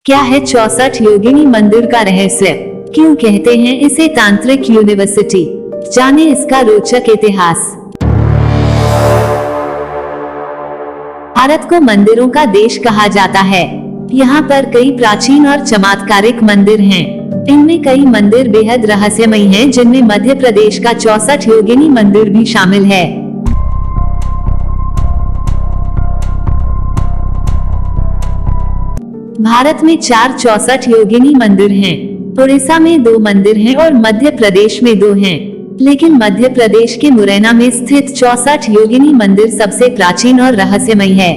क्या है 64 योगिनी मंदिर का रहस्य? क्यों कहते हैं इसे तांत्रिक यूनिवर्सिटी? जाने इसका रोचक इतिहास। भारत को मंदिरों का देश कहा जाता है। यहाँ पर कई प्राचीन और चमत्कारिक मंदिर हैं। इनमें कई मंदिर बेहद रहस्यमयी हैं, जिनमें मध्य प्रदेश का 64 योगिनी मंदिर भी शामिल है। भारत में 4 64 योगिनी मंदिर हैं। उड़ीसा में 2 मंदिर हैं और मध्य प्रदेश में 2 हैं। लेकिन मध्य प्रदेश के मुरैना में स्थित 64 योगिनी मंदिर सबसे प्राचीन और रहस्यमयी है।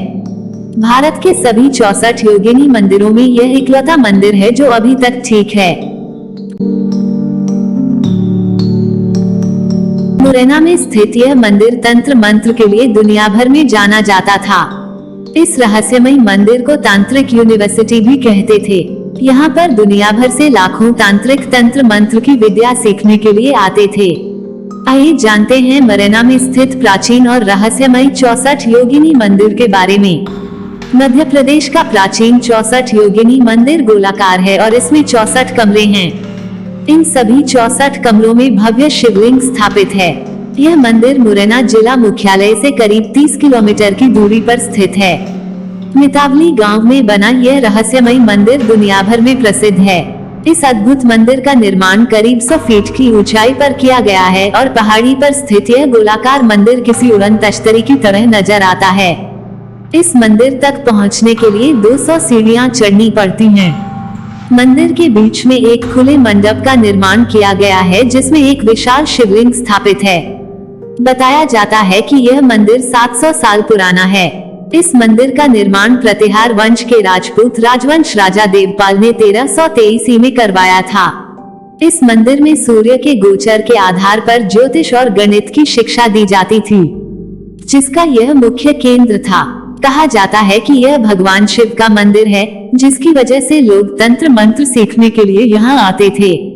भारत के सभी 64 योगिनी मंदिरों में यह इकलौता मंदिर है जो अभी तक ठीक है। मुरैना में स्थित यह मंदिर तंत्र मंत्र के लिए दुनिया भर में जाना जाता था। इस रहस्यमयी मंदिर को तांत्रिक यूनिवर्सिटी भी कहते थे। यहाँ पर दुनिया भर से लाखों तांत्रिक तंत्र मंत्र की विद्या सीखने के लिए आते थे। आइए जानते हैं मुरैना में स्थित प्राचीन और रहस्यमयी 64 योगिनी मंदिर के बारे में। मध्य प्रदेश का प्राचीन 64 योगिनी मंदिर गोलाकार है और इसमें 64 कमरे हैं। इन सभी 64 कमरों में भव्य शिवलिंग स्थापित है। यह मंदिर मुरैना जिला मुख्यालय से करीब 30 किलोमीटर की दूरी पर स्थित है। मितावली गांव में बना यह रहस्यमयी मंदिर दुनिया भर में प्रसिद्ध है। इस अद्भुत मंदिर का निर्माण करीब 100 फीट की ऊंचाई पर किया गया है और पहाड़ी पर स्थित यह गोलाकार मंदिर किसी उड़न तश्तरी की तरह नजर आता है। इस मंदिर तक पहुंचने के लिए 200 सीढ़ियां चढ़नी पड़ती हैं। मंदिर के बीच में एक खुले मंडप का निर्माण किया गया है, जिसमें एक विशाल शिवलिंग स्थापित है। बताया जाता है कि यह मंदिर 700 साल पुराना है। इस मंदिर का निर्माण प्रतिहार वंश के राजपूत राजवंश राजा देवपाल ने 1323 ईस्वी में करवाया था। इस मंदिर में सूर्य के गोचर के आधार पर ज्योतिष और गणित की शिक्षा दी जाती थी, जिसका यह मुख्य केंद्र था। कहा जाता है कि यह भगवान शिव का मंदिर है, जिसकी वजह से लोग तंत्र मंत्र सीखने के लिए यहाँ आते थे।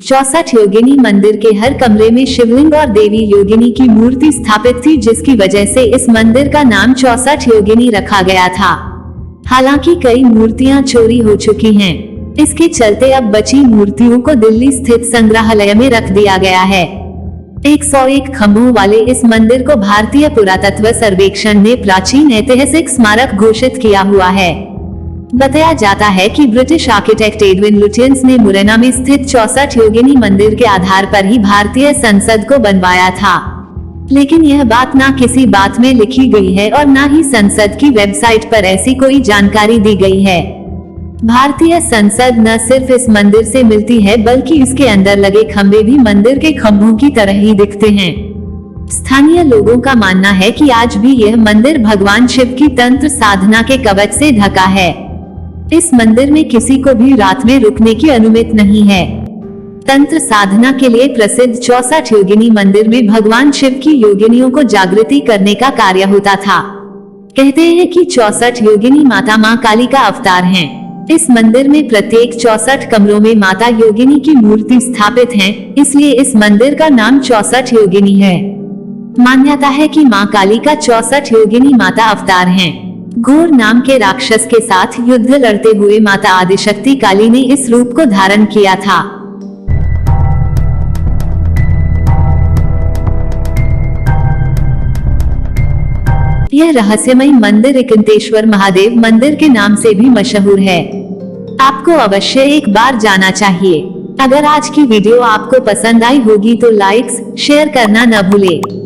64 योगिनी मंदिर के हर कमरे में शिवलिंग और देवी योगिनी की मूर्ति स्थापित थी, जिसकी वजह से इस मंदिर का नाम 64 योगिनी रखा गया था। हालांकि कई मूर्तियां चोरी हो चुकी हैं। इसके चलते अब बची मूर्तियों को दिल्ली स्थित संग्रहालय में रख दिया गया है। 101 खम्भों वाले इस मंदिर को भारतीय पुरातत्व सर्वेक्षण ने प्राचीन ऐतिहासिक स्मारक घोषित किया हुआ है। बताया जाता है कि ब्रिटिश आर्किटेक्ट एडविन लुटियंस ने मुरैना में स्थित 64 योगिनी मंदिर के आधार पर ही भारतीय संसद को बनवाया था। लेकिन यह बात ना किसी बात में लिखी गई है और ना ही संसद की वेबसाइट पर ऐसी कोई जानकारी दी गई है। भारतीय संसद न सिर्फ इस मंदिर से मिलती है, बल्कि इसके अंदर लगे खंभे भी मंदिर के खंभों की तरह ही दिखते हैं। स्थानीय लोगों का मानना है कि आज भी यह मंदिर भगवान शिव की तंत्र साधना के कवच से ढका है। इस मंदिर में किसी को भी रात में रुकने की अनुमति नहीं है। तंत्र साधना के लिए प्रसिद्ध 64 योगिनी मंदिर में भगवान शिव की योगिनियों को जागृति करने का कार्य होता था। कहते हैं कि 64 योगिनी माता मां काली का अवतार हैं। इस मंदिर में प्रत्येक 64 कमरों में माता योगिनी की मूर्ति स्थापित है, इसलिए इस मंदिर का नाम 64 योगिनी है। मान्यता है कि मां काली का 64 योगिनी माता अवतार हैं। घोर नाम के राक्षस के साथ युद्ध लड़ते हुए माता आदिशक्ति काली ने इस रूप को धारण किया था। यह रहस्यमयी मंदिर एकांतेश्वर महादेव मंदिर के नाम से भी मशहूर है। आपको अवश्य एक बार जाना चाहिए। अगर आज की वीडियो आपको पसंद आई होगी तो लाइक्स, शेयर करना न भूलें।